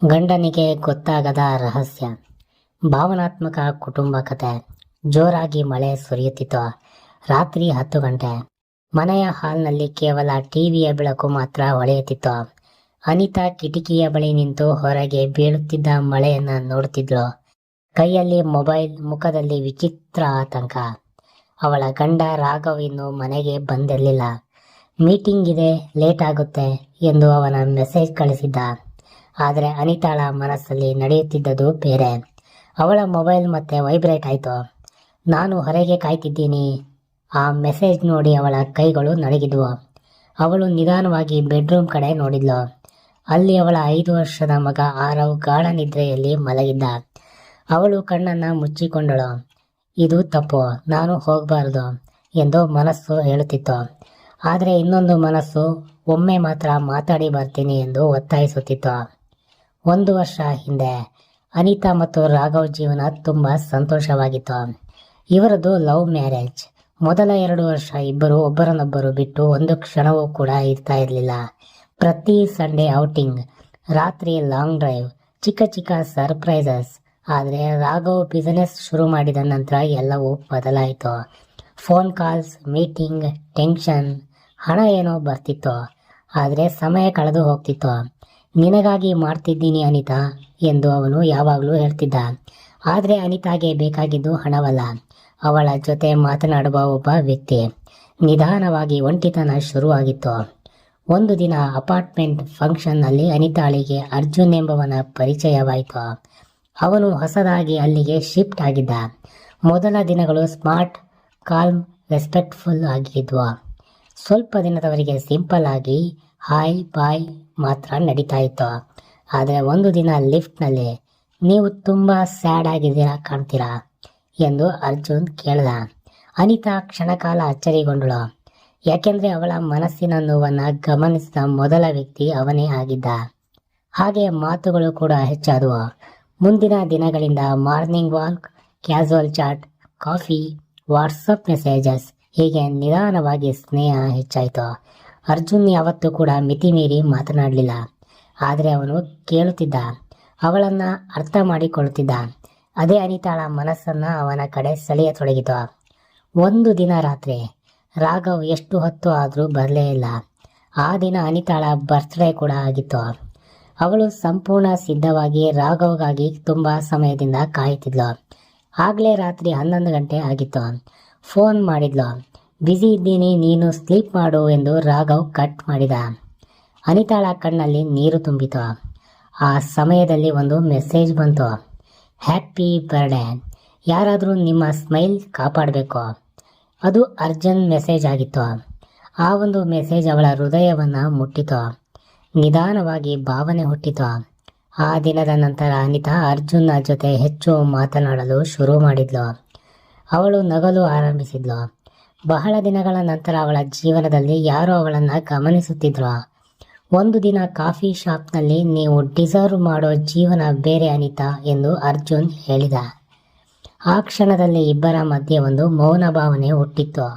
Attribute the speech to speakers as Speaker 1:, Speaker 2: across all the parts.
Speaker 1: ಗಂಡನಿಗೆ ಗೊತ್ತಾಗದ ರಹಸ್ಯ. ಭಾವನಾತ್ಮಕ ಕುಟುಂಬ ಕಥೆ. ಜೋರಾಗಿ ಮಳೆ ಸುರಿಯುತ್ತಿತ್ತು. ರಾತ್ರಿ 10 ಗಂಟೆ. ಮನೆಯ ಹಾಲ್ನಲ್ಲಿ ಕೇವಲ ಟಿವಿಯ ಬೆಳಕು ಮಾತ್ರ ಹೊಳೆಯುತ್ತಿತ್ತು. ಅನಿತಾ ಕಿಟಕಿಯ ಬಳಿ ನಿಂತು ಹೊರಗೆ ಬೀಳುತ್ತಿದ್ದ ಮಳೆಯನ್ನ ನೋಡುತ್ತಿದ್ಳು. ಕೈಯಲ್ಲಿ ಮೊಬೈಲ್, ಮುಖದಲ್ಲಿ ವಿಚಿತ್ರ ಆತಂಕ. ಅವಳ ಗಂಡ ರಾಘವ್ ಇನ್ನು ಮನೆಗೆ ಬಂದಿರಲಿಲ್ಲ. ಮೀಟಿಂಗ್ ಇದೆ, ಲೇಟ್ ಆಗುತ್ತೆ ಎಂದು ಅವನ ಮೆಸೇಜ್ ಕಳಿಸಿದ್ದ. ಆದರೆ ಅನಿತಾಳ ಮನಸ್ಸಲ್ಲಿ ನಡೆಯುತ್ತಿದ್ದದು ಬೇರೆ. ಅವಳ ಮೊಬೈಲ್ ಮತ್ತೆ ವೈಬ್ರೇಟ್ ಆಯಿತು. ನಾನು ಹೊರಗೆ ಕಾಯ್ತಿದ್ದೀನಿ. ಆ ಮೆಸೇಜ್ ನೋಡಿ ಅವಳ ಕೈಗಳು ನಡುಗಿದ್ವು. ಅವಳು ನಿಧಾನವಾಗಿ ಬೆಡ್ರೂಮ್ ಕಡೆ ನೋಡಿದ್ಲು. ಅಲ್ಲಿ ಅವಳ 5 ವರ್ಷದ ಮಗ ಆರವ್ ಗಾಢ ನಿದ್ರೆಯಲ್ಲಿ ಮಲಗಿದ್ದ. ಅವಳು ಕಣ್ಣನ್ನು ಮುಚ್ಚಿಕೊಂಡಳು. ಇದು ತಪ್ಪು, ನಾನು ಹೋಗಬಾರ್ದು ಎಂದು ಮನಸ್ಸು ಹೇಳುತ್ತಿತ್ತು. ಆದರೆ ಇನ್ನೊಂದು ಮನಸ್ಸು ಒಮ್ಮೆ ಮಾತ್ರ ಮಾತಾಡಿ ಬರ್ತೀನಿ ಎಂದು ಒತ್ತಾಯಿಸುತ್ತಿತ್ತು. 1 ವರ್ಷ ಹಿಂದೆ ಅನಿತಾ ಮತ್ತು ರಾಘವ್ ಜೀವನ ತುಂಬ ಸಂತೋಷವಾಗಿತ್ತು. ಇವರದು ಲವ್ ಮ್ಯಾರೇಜ್. ಮೊದಲ 2 ವರ್ಷ ಇಬ್ಬರು ಒಬ್ಬರನ್ನೊಬ್ಬರು ಬಿಟ್ಟು ಒಂದು ಕ್ಷಣವೂ ಕೂಡ ಇರ್ತಾ ಇರಲಿಲ್ಲ. ಪ್ರತಿ ಸಂಡೇ ಔಟಿಂಗ್, ರಾತ್ರಿ ಲಾಂಗ್ ಡ್ರೈವ್, ಚಿಕ್ಕ ಚಿಕ್ಕ ಸರ್ಪ್ರೈಸಸ್. ಆದರೆ ರಾಘವ್ ಬಿಸಿನೆಸ್ ಶುರು ಮಾಡಿದ ನಂತರ ಎಲ್ಲವೂ ಬದಲಾಯಿತು. Phone calls, meeting, tension. ಹಣ ಏನೋ ಬರ್ತಿತ್ತು, ಆದರೆ ಸಮಯ ಕಳೆದು ಹೋಗ್ತಿತ್ತು. ನಿನಗಾಗಿ ಮಾಡ್ತಿದ್ದೀನಿ ಅನಿತಾ ಎಂದು ಅವನು ಯಾವಾಗಲೂ ಹೇಳ್ತಿದ್ದ. ಆದರೆ ಅನಿತಾಗೆ ಬೇಕಾಗಿದ್ದು ಹಣವಲ್ಲ, ಅವಳ ಜೊತೆ ಮಾತನಾಡುವ ಒಬ್ಬ ವ್ಯಕ್ತಿ. ನಿಧಾನವಾಗಿ ಒಂಟಿತನ ಶುರುವಾಗಿತ್ತು. ಒಂದು ದಿನ ಅಪಾರ್ಟ್ಮೆಂಟ್ ಫಂಕ್ಷನ್ನಲ್ಲಿ ಅನಿತಾಳಿಗೆ ಅರ್ಜುನ್ ಎಂಬವನ ಪರಿಚಯವಾಯಿತು. ಅವನು ಹೊಸದಾಗಿ ಅಲ್ಲಿಗೆ ಶಿಫ್ಟ್ ಆಗಿದ್ದ. ಮೊದಲ ದಿನಗಳು ಸ್ಮಾರ್ಟ್, ಕಾಲ್ಮ್, ರೆಸ್ಪೆಕ್ಟ್ಫುಲ್ ಆಗಿದ್ವು. ಸ್ವಲ್ಪ ದಿನದವರೆಗೆ ಸಿಂಪಲ್ ಆಗಿ ಹಾಯ್ ಬಾಯ್ ಮಾತ್ರ ನಡೀತಾ ಇತ್ತು. ಆದರೆ ಒಂದು ದಿನ ಲಿಫ್ಟ್ನಲ್ಲಿ, ನೀವು ತುಂಬ ಸ್ಯಾಡ್ ಆಗಿದ್ದೀರಾ ಕಾಣ್ತೀರಾ ಎಂದು ಅರ್ಜುನ್ ಕೇಳ್ದ. ಅನಿತಾ ಕ್ಷಣಕಾಲ ಅಚ್ಚರಿಗೊಂಡಳು. ಯಾಕೆಂದರೆ ಅವಳ ಮನಸ್ಸಿನ ನೋವನ್ನು ಗಮನಿಸಿದ ಮೊದಲ ವ್ಯಕ್ತಿ ಅವನೇ ಆಗಿದ್ದ. ಹಾಗೆ ಮಾತುಗಳು ಕೂಡ ಹೆಚ್ಚಾದವು. ಮುಂದಿನ ದಿನಗಳಿಂದ morning walk, casual chat, coffee, WhatsApp messages, ಹೀಗೆ ನಿಧಾನವಾಗಿ ಸ್ನೇಹ ಹೆಚ್ಚಾಯಿತು. ಅರ್ಜುನ್ ಯಾವತ್ತೂ ಕೂಡ ಮಿತಿಮೀರಿ ಮಾತನಾಡಲಿಲ್ಲ. ಆದರೆ ಅವನು ಕೇಳುತ್ತಿದ್ದ, ಅವಳನ್ನು ಅರ್ಥ ಮಾಡಿಕೊಳ್ಳುತ್ತಿದ್ದ. ಅದೇ ಅನಿತಾಳ ಮನಸ್ಸನ್ನು ಅವನ ಕಡೆ ಸೆಳೆಯತೊಡಗಿತು. ಒಂದು ದಿನ ರಾತ್ರಿ ರಾಘವ್ ಎಷ್ಟು ಹೊತ್ತು ಆದರೂ ಬರಲೇ ಇಲ್ಲ. ಆ ದಿನ ಅನಿತಾಳ ಬರ್ತ್ಡೇ ಕೂಡ ಆಗಿತ್ತು. ಅವಳು ಸಂಪೂರ್ಣ ಸಿದ್ಧವಾಗಿ ರಾಘವ್ಗಾಗಿ ತುಂಬ ಸಮಯದಿಂದ ಕಾಯುತ್ತಿದ್ಲು. ಆಗಲೇ ರಾತ್ರಿ 11 ಗಂಟೆ ಆಗಿತ್ತು. ಫೋನ್ ಮಾಡಿದ್ಲು. ಬ್ಯುಸಿ ಇದ್ದೀನಿ, ನೀನು ಸ್ಲೀಪ್ ಮಾಡು ಎಂದು ರಾಘವ್ ಕಟ್ ಮಾಡಿದ. ಅನಿತಾಳ ಕಣ್ಣಲ್ಲಿ ನೀರು ತುಂಬಿತು. ಆ ಸಮಯದಲ್ಲಿ ಒಂದು ಮೆಸೇಜ್ ಬಂತು. ಹ್ಯಾಪಿ ಬರ್ಡೇ, ಯಾರಾದರೂ ನಿಮ್ಮ ಸ್ಮೈಲ್ ಕಾಪಾಡಬೇಕು. ಅದು ಅರ್ಜುನ್ ಮೆಸೇಜ್ ಆಗಿತ್ತು. ಆ ಒಂದು ಮೆಸೇಜ್ ಅವಳ ಹೃದಯವನ್ನು ಮುಟ್ಟಿತು. ನಿಧಾನವಾಗಿ ಭಾವನೆ ಹುಟ್ಟಿತು. ಆ ದಿನದ ನಂತರ ಅನಿತಾ ಅರ್ಜುನ್ನ ಜೊತೆ ಹೆಚ್ಚು ಮಾತನಾಡಲು ಶುರು ಮಾಡಿದ್ಲು. ಅವಳು ನಗಲು ಆರಂಭಿಸಿದ್ಲು. ಬಹಳ ದಿನಗಳ ನಂತರ ಅವಳ ಜೀವನದಲ್ಲಿ ಯಾರೋ ಅವಳನ್ನು ಗಮನಿಸುತ್ತಿದ್ರು. ಒಂದು ದಿನ ಕಾಫಿ ಶಾಪ್ನಲ್ಲಿ, ನೀವು ಡಿಸರ್ವ್ ಮಾಡೋ ಜೀವನ ಬೇರೆ ಅನಿತಾ ಎಂದು ಅರ್ಜುನ್ ಹೇಳಿದ. ಆ ಕ್ಷಣದಲ್ಲಿ ಇಬ್ಬರ ಮಧ್ಯೆ ಒಂದು ಮೌನ ಭಾವನೆ ಹುಟ್ಟಿತ್ತು.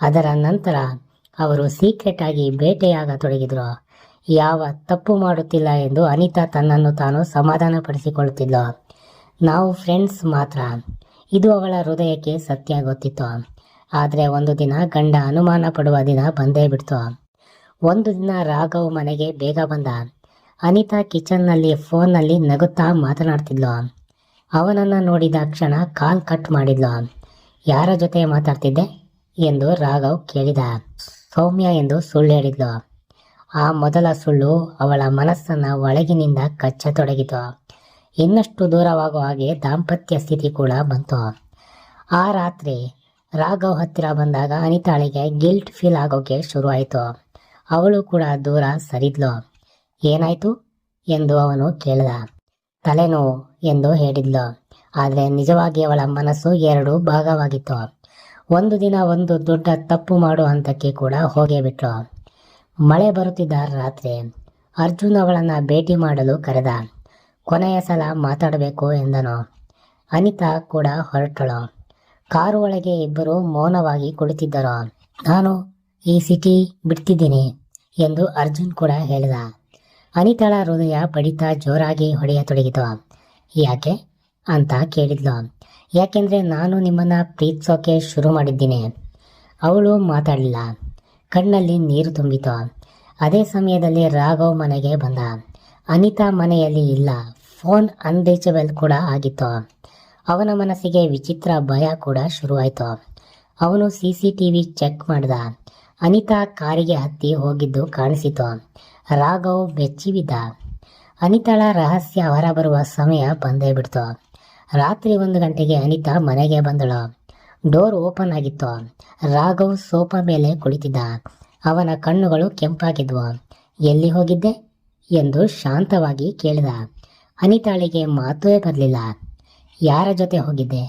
Speaker 1: ಅದರ ನಂತರ ಅವರು ಸೀಕ್ರೆಟ್ ಆಗಿ ಬೇಟೆಯಾಗತೊಡಗಿದ್ರು. ಯಾವ ತಪ್ಪು ಮಾಡುತ್ತಿಲ್ಲ ಎಂದು ಅನಿತಾ ತನ್ನನ್ನು ತಾನು ಸಮಾಧಾನಪಡಿಸಿಕೊಳ್ಳುತ್ತಿದ್ಲು. ನಾವು ಫ್ರೆಂಡ್ಸ್ ಮಾತ್ರ. ಇದು ಅವಳ ಹೃದಯಕ್ಕೆ ಸತ್ಯ ಗೊತ್ತಿತ್ತು. ಆದರೆ ಒಂದು ದಿನ ಗಂಡ ಅನುಮಾನ ಪಡುವ ದಿನ ಬಂದೇ ಬಿಡ್ತು. ಒಂದು ದಿನ ರಾಘವ್ ಮನೆಗೆ ಬೇಗ ಬಂದ. ಅನಿತಾ ಕಿಚನ್ನಲ್ಲಿ ಫೋನ್ನಲ್ಲಿ ನಗುತ್ತಾ ಮಾತನಾಡ್ತಿದ್ಲು. ಅವನನ್ನು ನೋಡಿದ ಕ್ಷಣ ಕಾಲ್ ಕಟ್ ಮಾಡಿದ್ಲು. ಯಾರ ಜೊತೆ ಮಾತಾಡ್ತಿದ್ದೆ ಎಂದು ರಾಘವ್ ಕೇಳಿದ. ಸೌಮ್ಯ ಎಂದು ಸುಳ್ಳು ಹೇಳಿದ್ಲು. ಆ ಮೊದಲ ಸುಳ್ಳು ಅವಳ ಮನಸ್ಸನ್ನು ಒಳಗಿನಿಂದ ಕಚ್ಚತೊಡಗಿತು. ಇನ್ನಷ್ಟು ದೂರವಾಗುವ ಹಾಗೆ ದಾಂಪತ್ಯ ಸ್ಥಿತಿ ಕೂಡ ಬಂತು. ಆ ರಾತ್ರಿ ರಾಘವ್ ಹತ್ತಿರ ಬಂದಾಗ ಅನಿತಾಳಿಗೆ ಗಿಲ್ಟ್ ಫೀಲ್ ಆಗೋಕೆ ಶುರುವಾಯಿತು. ಅವಳು ಕೂಡ ದೂರ ಸರಿದ್ಲು. ಏನಾಯಿತು ಎಂದು ಅವನು ಕೇಳಿದ. ತಲೆನೋವು ಎಂದು ಹೇಳಿದ್ಲು. ಆದರೆ ನಿಜವಾಗಿ ಅವಳ ಮನಸ್ಸು 2 ಭಾಗವಾಗಿತ್ತು. ಒಂದು ದಿನ ಒಂದು ದೊಡ್ಡ ತಪ್ಪು ಮಾಡೋ ಹಂತಕ್ಕೆ ಕೂಡ ಹೋಗೇ ಬಿಟ್ರು. ಮಳೆ ಬರುತ್ತಿದ್ದ ರಾತ್ರಿ ಅರ್ಜುನ್ ಅವಳನ್ನು ಭೇಟಿ ಮಾಡಲು ಕರೆದ. ಕೊನೆಯ ಸಲ ಮಾತಾಡಬೇಕು ಎಂದನು. ಅನಿತಾ ಕೂಡ ಹೊರಟಳು. ಕಾರು ಒಳಗೆ ಇಬ್ಬರು ಮೌನವಾಗಿ ಕುಳಿತಿದ್ದರು. ನಾನು ಈ ಸಿಟಿ ಬಿಡ್ತಿದ್ದೀನಿ ಎಂದು ಅರ್ಜುನ್ ಕೂಡ ಹೇಳಿದ. ಅನಿತಾಳ ಹೃದಯ ಬಡಿತ ಜೋರಾಗಿ ಹೊಡೆಯತೊಡಗಿತು. ಯಾಕೆ ಅಂತ ಕೇಳಿದ್ಲು. ಯಾಕೆಂದ್ರೆ ನಾನು ನಿಮ್ಮನ್ನ ಪ್ರೀತಿಸೋಕೆ ಶುರು ಮಾಡಿದ್ದೀನಿ. ಅವಳು ಮಾತಾಡಲಿಲ್ಲ. ಕಣ್ಣಲ್ಲಿ ನೀರು ತುಂಬಿತು. ಅದೇ ಸಮಯದಲ್ಲಿ ರಾಘವ್ ಮನೆಗೆ ಬಂದ. ಅನಿತಾ ಮನೆಯಲ್ಲಿ ಇಲ್ಲ. ಫೋನ್ ಅನ್ರೀಚಬಲ್ ಕೂಡ ಆಗಿತ್ತು. ಅವನ ಮನಸ್ಸಿಗೆ ವಿಚಿತ್ರ ಭಯ ಕೂಡ ಶುರುವಾಯಿತು. ಅವನು CCTV ಚೆಕ್ ಮಾಡ್ದ. ಅನಿತಾ ಕಾರಿಗೆ ಹತ್ತಿ ಹೋಗಿದ್ದು ಕಾಣಿಸಿತು. ರಾಘವ್ ಬೆಚ್ಚಿಬಿದ್ದ. ಅನಿತಾಳ ರಹಸ್ಯ ಹೊರಬರುವ ಸಮಯ ಬಂದೇ ಬಿಡ್ತು. ರಾತ್ರಿ 1 ಗಂಟೆಗೆ ಅನಿತಾ ಮನೆಗೆ ಬಂದಳು. ಡೋರ್ ಓಪನ್ ಆಗಿತ್ತು. ರಾಘವ್ ಸೋಫಾ ಮೇಲೆ ಕುಳಿತಿದ್ದ. ಅವನ ಕಣ್ಣುಗಳು ಕೆಂಪಾಗಿದ್ವು. ಎಲ್ಲಿ ಹೋಗಿದ್ದೆ ಎಂದು ಶಾಂತವಾಗಿ ಕೇಳಿದ. ಅನಿತಾಳಿಗೆ ಮಾತೇ ಬರಲಿಲ್ಲ. ಯಾರ ಜೊತೆ ಹೋಗಿದ್ದೆ?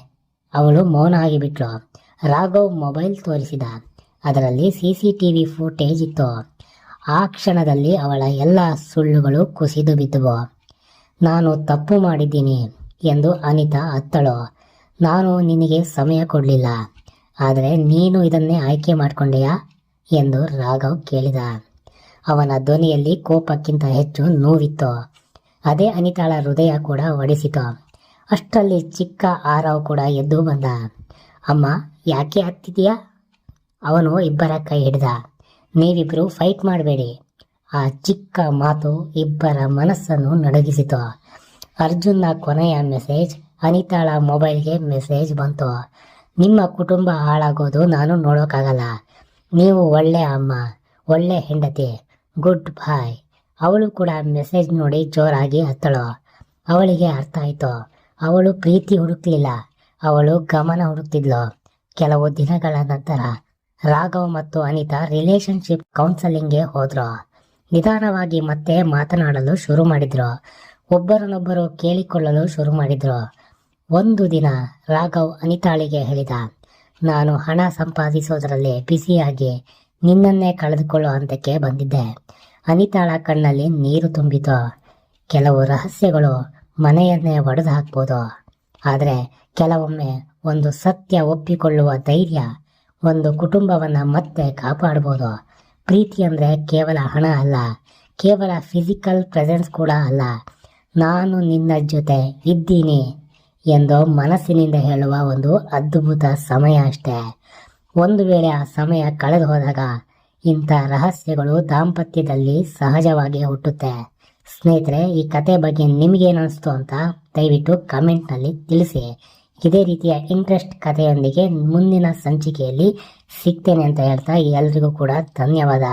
Speaker 1: ಅವಳು ಮೌನ ಆಗಿಬಿಟ್ಲು. ರಾಘವ್ ಮೊಬೈಲ್ ತೋರಿಸಿದ. ಅದರಲ್ಲಿ CCTV ಫುಟೇಜ್ ಇತ್ತು. ಆ ಕ್ಷಣದಲ್ಲಿ ಅವಳ ಎಲ್ಲ ಸುಳ್ಳುಗಳು ಕುಸಿದು ಬಿದ್ದುವು. ನಾನು ತಪ್ಪು ಮಾಡಿದ್ದೀನಿ ಎಂದು ಅನಿತಾ ಅತ್ತಳು. ನಾನು ನಿನಗೆ ಸಮಯ ಕೊಡಲಿಲ್ಲ, ಆದರೆ ನೀನು ಇದನ್ನೇ ಆಯ್ಕೆ ಮಾಡಿಕೊಂಡೆಯಾ ಎಂದು ರಾಘವ್ ಕೇಳಿದ. ಅವನ ಧ್ವನಿಯಲ್ಲಿ ಕೋಪಕ್ಕಿಂತ ಹೆಚ್ಚು ನೋವಿತ್ತು. ಅದೇ ಅನಿತಾಳ ಹೃದಯ ಕೂಡ ಒಡಿಸಿತು. ಅಷ್ಟರಲ್ಲಿ ಚಿಕ್ಕ ಆರವ್ ಕೂಡ ಎದ್ದು ಬಂದ. ಅಮ್ಮ, ಯಾಕೆ ಹತ್ತಿದೀಯಾ? ಅವನು ಇಬ್ಬರ ಕೈ ಹಿಡಿದ. ನೀವಿಬ್ರು ಫೈಟ್ ಮಾಡಬೇಡಿ. ಆ ಚಿಕ್ಕ ಮಾತು ಇಬ್ಬರ ಮನಸ್ಸನ್ನು ನಡಗಿಸಿತು. ಅರ್ಜುನ್ನ ಕೊನೆಯ ಮೆಸೇಜ್. ಅನಿತಾಳ ಮೊಬೈಲ್ಗೆ ಮೆಸೇಜ್ ಬಂತು. ನಿಮ್ಮ ಕುಟುಂಬ ಹಾಳಾಗೋದು ನಾನು ನೋಡೋಕ್ಕಾಗಲ್ಲ. ನೀವು ಒಳ್ಳೆ ಅಮ್ಮ, ಒಳ್ಳೆ ಹೆಂಡತಿ. ಗುಡ್ ಬಾಯ್. ಅವಳು ಕೂಡ ಮೆಸೇಜ್ ನೋಡಿ ಜೋರಾಗಿ ಹತ್ತಳು. ಅವಳಿಗೆ ಅರ್ಥ ಆಯಿತು. ಅವಳು ಪ್ರೀತಿ ಹುಡುಕ್ಲಿಲ್ಲ, ಅವಳು ಗಮನ ಹುಡುಕ್ತಿದ್ಲು. ಕೆಲವು ದಿನಗಳ ನಂತರ ರಾಘವ್ ಮತ್ತು ಅನಿತಾ ರಿಲೇಶನ್ಶಿಪ್ ಕೌನ್ಸಲಿಂಗ್ಗೆ ಹೋದ್ರು. ನಿಧಾನವಾಗಿ ಮತ್ತೆ ಮಾತನಾಡಲು ಶುರು ಮಾಡಿದ್ರು. ಒಬ್ಬರನ್ನೊಬ್ಬರು ಕೇಳಿಕೊಳ್ಳಲು ಶುರು ಮಾಡಿದ್ರು. ಒಂದು ದಿನ ರಾಘವ್ ಅನಿತಾಳಿಗೆ ಹೇಳಿದ, ನಾನು ಹಣ ಸಂಪಾದಿಸೋದರಲ್ಲಿ ಬ್ಯುಸಿಯಾಗಿ ನಿನ್ನನ್ನೇ ಕಳೆದುಕೊಳ್ಳೋ ಹಂತಕ್ಕೆ ಬಂದಿದ್ದೆ. ಅನಿತಾಳ ಕಣ್ಣಲ್ಲಿ ನೀರು ತುಂಬಿತು. ಕೆಲವು ರಹಸ್ಯಗಳು ಮನೆಯನ್ನೇ ಒಡೆದು ಹಾಕ್ಬೋದು, ಆದರೆ ಕೆಲವೊಮ್ಮೆ ಒಂದು ಸತ್ಯ ಒಪ್ಪಿಕೊಳ್ಳುವ ಧೈರ್ಯ ಒಂದು ಕುಟುಂಬವನ್ನು ಮತ್ತೆ ಕಾಪಾಡ್ಬೋದು. ಪ್ರೀತಿ ಅಂದರೆ ಕೇವಲ ಹಣ ಅಲ್ಲ, ಕೇವಲ ಫಿಸಿಕಲ್ ಪ್ರೆಸೆನ್ಸ್ ಕೂಡ ಅಲ್ಲ. ನಾನು ನಿನ್ನ ಜೊತೆ ಇದ್ದೀನಿ ಎಂದು ಮನಸ್ಸಿನಿಂದ ಹೇಳುವ ಒಂದು ಅದ್ಭುತ ಸಮಯ ಅಷ್ಟೇ. ಒಂದು ವೇಳೆ ಆ ಸಮಯ ಕಳೆದು ಹೋದಾಗ ಇಂಥ ರಹಸ್ಯಗಳು ದಾಂಪತ್ಯದಲ್ಲಿ ಸಹಜವಾಗಿ ಹುಟ್ಟುತ್ತೆ. ಸ್ನೇಹಿತರೆ, ಈ ಕತೆ ಬಗ್ಗೆ ನಿಮಗೇನು ಅನಿಸ್ತು ಅಂತ ದಯವಿಟ್ಟು ಕಮೆಂಟ್ನಲ್ಲಿ ತಿಳಿಸಿ. ಇದೇ ರೀತಿಯ ಇಂಟ್ರೆಸ್ಟ್ ಕಥೆಯೊಂದಿಗೆ ಮುಂದಿನ ಸಂಚಿಕೆಯಲ್ಲಿ ಸಿಗ್ತೇನೆ ಅಂತ ಹೇಳ್ತಾ ಎಲ್ರಿಗೂ ಕೂಡ ಧನ್ಯವಾದ.